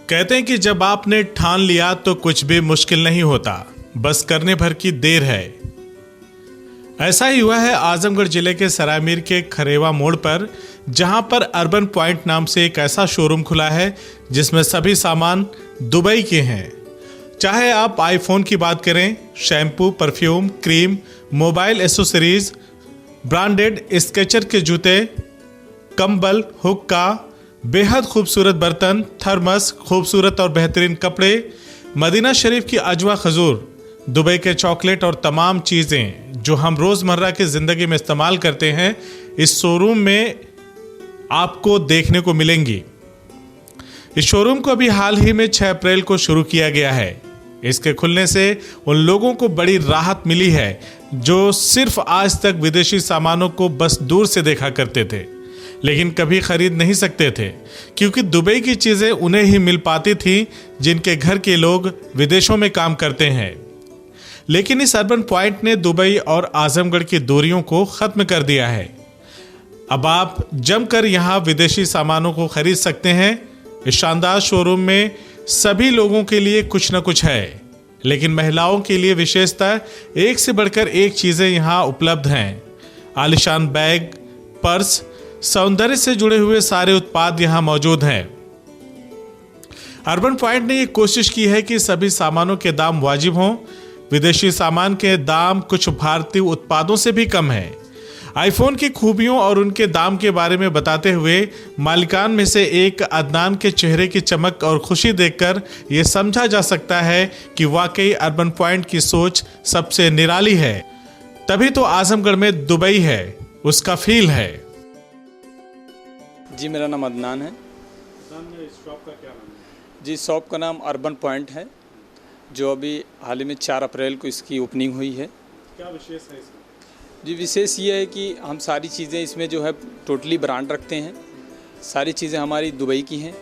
कहते हैं कि जब आपने ठान लिया तो कुछ भी मुश्किल नहीं होता, बस करने भर की देर है। ऐसा ही हुआ है आजमगढ़ जिले के सरायमीर के खरेवा मोड़ पर, जहां पर अर्बन पॉइंट नाम से एक ऐसा शोरूम खुला है जिसमें सभी सामान दुबई के हैं। चाहे आप आईफोन की बात करें, shampoo, perfume, cream, mobile accessories, branded sketcher के जूते, कंबल, हुक्का, बेहद खूबसूरत बर्तन, थर्मस, खूबसूरत और बेहतरीन कपड़े, मदीना शरीफ की अजवा खजूर, दुबई के चॉकलेट और तमाम चीज़ें जो हम रोज़मर्रा की ज़िंदगी में इस्तेमाल करते हैं, इस शोरूम में आपको देखने को मिलेंगी। इस शोरूम को अभी हाल ही में 6 अप्रैल को शुरू किया गया है। इसके खुलने से उन लोगों को बड़ी राहत मिली है जो सिर्फ आज तक विदेशी सामानों को बस दूर से देखा करते थे, लेकिन कभी खरीद नहीं सकते थे, क्योंकि दुबई की चीज़ें उन्हें ही मिल पाती थी जिनके घर के लोग विदेशों में काम करते हैं। लेकिन इस अर्बन पॉइंट ने दुबई और आजमगढ़ की दूरियों को ख़त्म कर दिया है। अब आप जमकर यहाँ विदेशी सामानों को खरीद सकते हैं। इस शानदार शोरूम में सभी लोगों के लिए कुछ न कुछ है, लेकिन महिलाओं के लिए विशेषता एक से बढ़कर एक चीज़ें यहाँ उपलब्ध हैं। आलीशान बैग, पर्स, सौंदर्य से जुड़े हुए सारे उत्पाद यहाँ मौजूद हैं। अर्बन पॉइंट ने ये कोशिश की है कि सभी सामानों के दाम वाजिब हों। विदेशी सामान के दाम कुछ भारतीय उत्पादों से भी कम है। आईफोन की खूबियों और उनके दाम के बारे में बताते हुए मालिकान में से एक अदनान के चेहरे की चमक और खुशी देखकर यह समझा जा सकता है कि वाकई अर्बन पॉइंट की सोच सबसे निराली है। तभी तो आजमगढ़ में दुबई है, उसका फील है। जी, मेरा नाम अदनान है। इस शॉप का क्या नाम है? जी, शॉप का नाम अर्बन पॉइंट है, जो अभी हाल ही में 4 अप्रैल को इसकी ओपनिंग हुई है। क्या विशेष है इसमें? जी, विशेष ये है कि हम सारी चीज़ें इसमें जो है टोटली ब्रांड रखते हैं। सारी चीज़ें हमारी दुबई की हैं।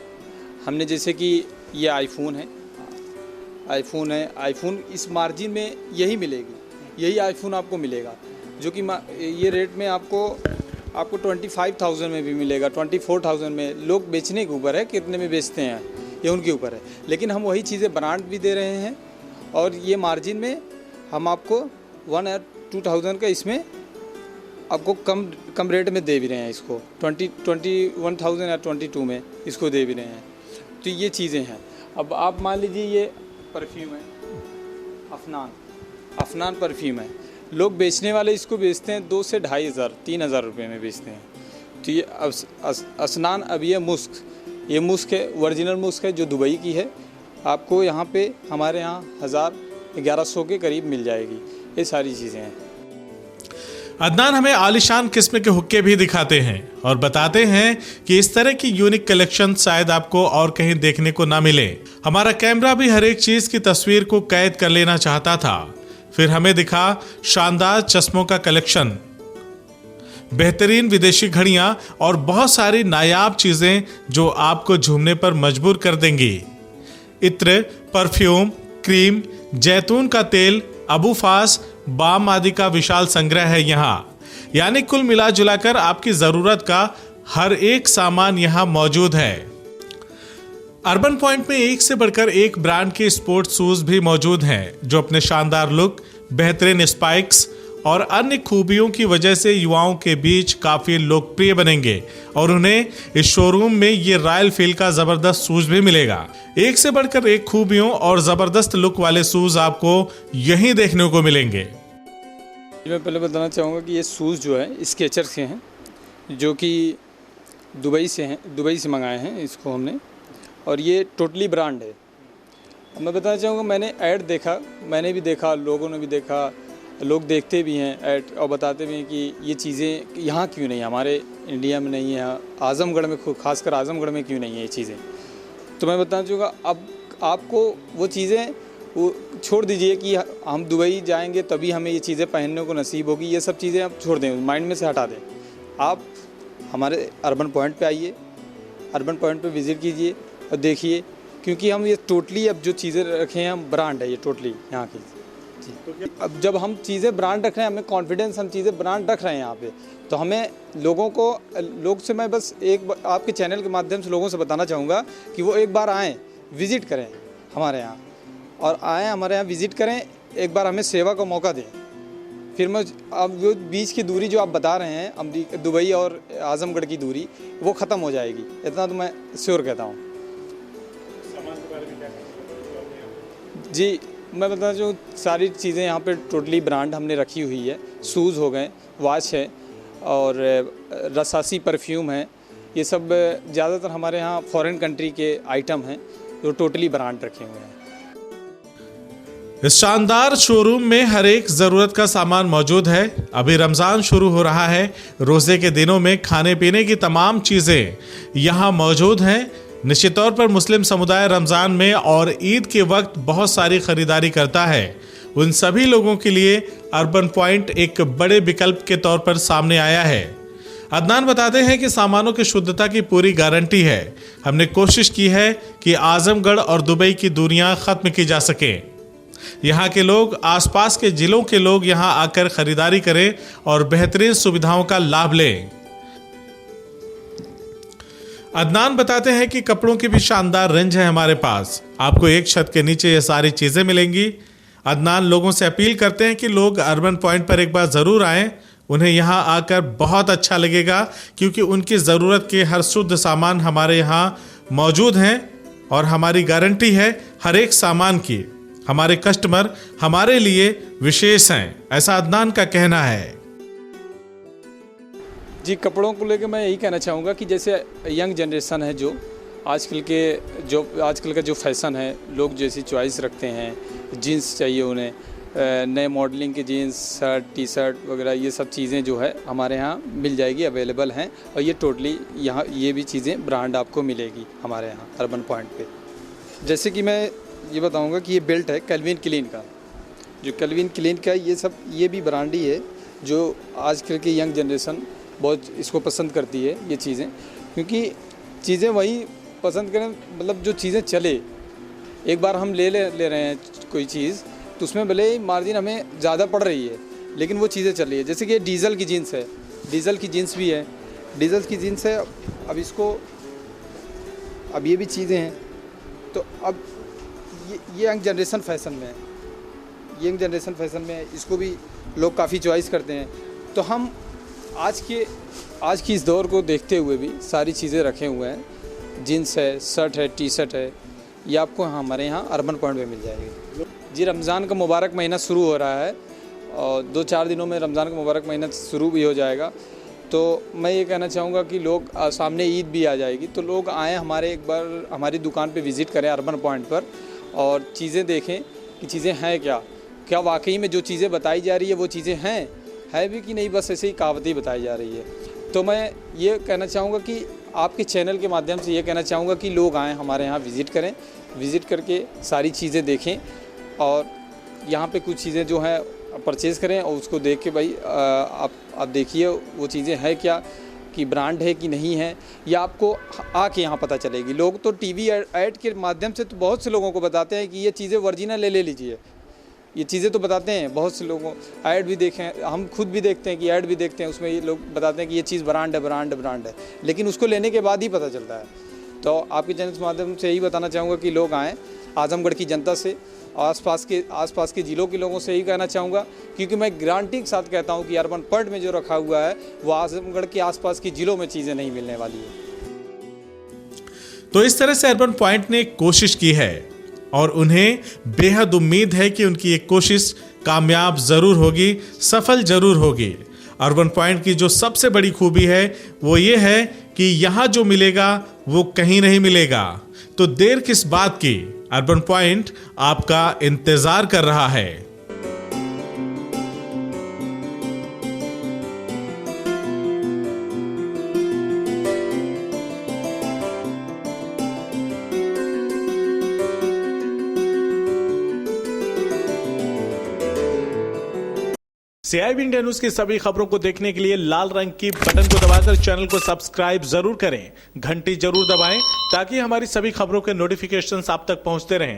हमने जैसे कि ये आईफोन है, आईफोन इस मार्जिन में यही मिलेगी, यही आईफोन आपको मिलेगा, जो कि ये रेट में आपको 25,000 में भी मिलेगा, 24,000 में। लोग बेचने के ऊपर है, कितने में बेचते हैं ये उनके ऊपर है, लेकिन हम वही चीज़ें ब्रांड भी दे रहे हैं। और ये मार्जिन में हम आपको 1 या 2,000 का इसमें आपको कम रेट में दे भी रहे हैं। इसको 21,000 या 22 में इसको दे भी रहे हैं। तो ये चीज़ें हैं। अब आप मान लीजिए ये परफ्यूम है, अफनान परफ्यूम है। लोग बेचने वाले इसको बेचते हैं 2 से 2,500 3,000 रुपये में बेचते हैं। तो ये असनान, अब ये मुस्क है, ओरिजिनल मुस्क है जो दुबई की है। आपको यहाँ पे हमारे यहाँ 1,000-1,100 के करीब मिल जाएगी। ये सारी चीज़ें हैं। अदनान हमें आलीशान किस्म के हुक्के भी दिखाते हैं और बताते हैं कि इस तरह की यूनिक कलेक्शन शायद आपको और कहीं देखने को ना मिले। हमारा कैमरा भी हर एक चीज़ की तस्वीर को कैद कर लेना चाहता था। फिर हमें दिखा शानदार चश्मों का कलेक्शन, बेहतरीन विदेशी घड़ियां और बहुत सारी नायाब चीजें जो आपको झूमने पर मजबूर कर देंगी। इत्र, परफ्यूम, क्रीम, जैतून का तेल, अबू फास, बाम आदि का विशाल संग्रह है यहाँ। यानी कुल मिला जुलाकर आपकी जरूरत का हर एक सामान यहाँ मौजूद है। अर्बन पॉइंट में एक से बढ़कर एक ब्रांड के स्पोर्ट्स शूज भी मौजूद हैं, जो अपने शानदार लुक, बेहतरीन स्पाइक्स और अन्य खूबियों की वजह से युवाओं के बीच काफी लोकप्रिय बनेंगे और उन्हें इस शोरूम में ये रॉयल फील का जबरदस्त शूज भी मिलेगा। एक से बढ़कर एक खूबियों और जबरदस्त लुक वाले शूज आपको यहीं देखने को मिलेंगे। मैं पहले बताना चाहूँगा कि ये शूज़ जो है स्केचर से हैं, जो कि दुबई से मंगाए हैं इसको हमने, और ये टोटली ब्रांड है। अब मैं बताना चाहूँगा, मैंने ऐड देखा, मैंने भी देखा, लोगों ने भी देखा, लोग देखते भी हैं ऐड और बताते भी हैं कि ये चीज़ें यहाँ क्यों नहीं है, हमारे इंडिया में नहीं है, आज़मगढ़ में, खासकर आज़मगढ़ में क्यों नहीं है ये चीज़ें। तो मैं बताना चाहूँगा, अब आपको वो चीज़ें वो छोड़ दीजिए कि हम दुबई जाएंगे तभी हमें ये चीज़ें पहनने को नसीब होगी, ये सब चीज़ें आप छोड़ दें, माइंड में से हटा दें। आप हमारे अर्बन पॉइंट पे आइए, अर्बन पॉइंट पे विज़िट कीजिए और देखिए, क्योंकि हम ये टोटली अब जो चीज़ें रखे हैं हम ब्रांड है, ये टोटली यहाँ की जी। अब जब हम चीज़ें ब्रांड रख रहे हैं, हमें कॉन्फिडेंस, हम चीज़ें ब्रांड रख रहे हैं यहाँ पे, तो हमें लोग से मैं बस आपके चैनल के माध्यम से लोगों से बताना चाहूँगा कि वो एक बार आएँ, विज़िट करें हमारे यहाँ, और आएँ हमारे यहाँ विज़िट करें, एक बार हमें सेवा का मौका दें। फिर मैं अब जो बीच की दूरी जो आप बता रहे हैं, दुबई और आज़मगढ़ की दूरी, वो ख़त्म हो जाएगी, इतना तो मैं श्योर कहता हूँ। जी, मैं बताना चाहूँ, सारी चीज़ें यहाँ पे टोटली ब्रांड हमने रखी हुई है। शूज़ हो गए, वॉच है और रसासी परफ्यूम है, ये सब ज़्यादातर हमारे यहाँ फॉरेन कंट्री के आइटम हैं जो टोटली ब्रांड रखे हुए हैं। इस शानदार शोरूम में हर एक जरूरत का सामान मौजूद है। अभी रमजान शुरू हो रहा है, रोजे के दिनों में खाने पीने की तमाम चीजें यहाँ मौजूद हैं। निश्चित तौर पर मुस्लिम समुदाय रमजान में और ईद के वक्त बहुत सारी खरीदारी करता है। उन सभी लोगों के लिए अर्बन पॉइंट एक बड़े विकल्प के तौर पर सामने आया है। अदनान बताते हैं कि सामानों की शुद्धता की पूरी गारंटी है। हमने कोशिश की है कि आजमगढ़ और दुबई की दूरियां खत्म की जा सके। यहाँ के लोग, आसपास के जिलों के लोग यहाँ आकर खरीदारी करें और बेहतरीन सुविधाओं का लाभ लें। अदनान बताते हैं कि कपड़ों की भी शानदार रेंज है हमारे पास। आपको एक छत के नीचे ये सारी चीजें मिलेंगी। अदनान लोगों से अपील करते हैं कि लोग अर्बन पॉइंट पर एक बार जरूर आएं। उन्हें यहाँ आकर बहुत अच्छा लगेगा, क्योंकि उनकी ज़रूरत के हर शुद्ध सामान हमारे यहाँ मौजूद हैं और हमारी गारंटी है हर एक सामान की। हमारे कस्टमर हमारे लिए विशेष हैं, ऐसा अदनान का कहना है। जी, कपड़ों को लेकर मैं यही कहना चाहूँगा कि जैसे यंग जनरेशन है, जो आजकल का जो फैशन है, लोग जैसी चॉइस रखते हैं, जीन्स चाहिए उन्हें, नए मॉडलिंग के जीन्स, शर्ट, टी शर्ट वगैरह, ये सब चीज़ें जो है हमारे यहाँ मिल जाएगी, अवेलेबल हैं। और ये टोटली यहाँ ये भी चीज़ें ब्रांड आपको मिलेगी हमारे यहाँ अर्बन पॉइंट पे। जैसे कि मैं ये बताऊँगा कि ये बेल्ट है कैल्विन क्लीन का, जो कैल्विन क्लीन का ये भी ब्रांड ही है, जो आजकल की यंग जनरेशन बहुत इसको पसंद करती है ये चीज़ें, क्योंकि चीज़ें वही पसंद करें, मतलब जो चीज़ें चले। एक बार हम ले रहे हैं कोई चीज़, तो उसमें भले ही मार्जिन हमें ज़्यादा पड़ रही है, लेकिन वो चीज़ें चल रही है। जैसे कि ये डीजल की जीन्स है, डीजल की जीन्स भी है, डीजल की जीन्स है। अब ये भी चीज़ें हैं, तो अब ये यंग जनरेशन फैशन में है, यंग जनरेशन फैशन में है, इसको भी लोग काफ़ी चॉइस करते हैं। तो हम आज की इस दौर को देखते हुए भी सारी चीज़ें रखे हुए हैं। जीन्स है, शर्ट है, टी शर्ट है, ये आपको हमारे यहाँ अर्बन पॉइंट में मिल जाएगी। जी, रमज़ान का मुबारक महीना शुरू हो रहा है और 2-4 दिनों में रमज़ान का मुबारक महीना शुरू भी हो जाएगा। तो मैं ये कहना चाहूँगा कि लोग, सामने ईद भी आ जाएगी, तो लोग आएँ एक बार हमारी दुकान पे विज़िट करें अर्बन पॉइंट पर, और चीज़ें देखें कि चीज़ें हैं क्या वाकई में जो चीज़ें बताई जा रही है वो चीज़ें है भी कि नहीं, बस ऐसे ही कहावतें बताई जा रही है। तो मैं ये कहना चाहूँगा कि आपके चैनल के माध्यम से ये कहना चाहूँगा कि लोग आएँ हमारे यहाँ विज़िट करें, विज़िट करके सारी चीज़ें देखें और यहाँ पे कुछ चीज़ें जो हैं परचेज़ करें, और उसको देख के भाई आप देखिए वो चीज़ें हैं क्या, कि ब्रांड है कि नहीं है, या आपको आके यहाँ पता चलेगी। लोग तो टीवी ऐड के माध्यम से तो बहुत से लोगों को बताते हैं कि ये चीज़ें ओरिजिनल ले लीजिए, ये चीज़ें तो बताते हैं बहुत से लोगों। ऐड भी देखें, हम खुद भी देखते हैं कि ऐड भी देखते हैं, उसमें ये लोग बताते हैं कि ये चीज़ ब्रांड है, लेकिन उसको लेने के बाद ही पता चलता है। तो आपके चैनल के माध्यम से यही बताना चाहूँगा कि लोग आएँ। आजमगढ़ की जनता से, आसपास के ज़िलों के लोगों से यही कहना चाहूँगा, क्योंकि मैं गारंटी के साथ कहता हूँ कि अर्बन पॉइंट में जो रखा हुआ है वो आजमगढ़ के आसपास के ज़िलों में चीज़ें नहीं मिलने वाली है। तो इस तरह से अर्बन पॉइंट ने कोशिश की है और उन्हें बेहद उम्मीद है कि उनकी एक कोशिश कामयाब जरूर होगी, सफल जरूर होगी। अर्बन पॉइंट की जो सबसे बड़ी खूबी है वो ये है कि यहाँ जो मिलेगा वो कहीं नहीं मिलेगा। तो देर किस बात की, अर्बन पॉइंट आपका इंतजार कर रहा है। CIB इंडिया न्यूज की सभी खबरों को देखने के लिए लाल रंग की बटन को दबाकर चैनल को सब्सक्राइब जरूर करें, घंटी जरूर दबाएं ताकि हमारी सभी खबरों के नोटिफिकेशंस आप तक पहुंचते रहें।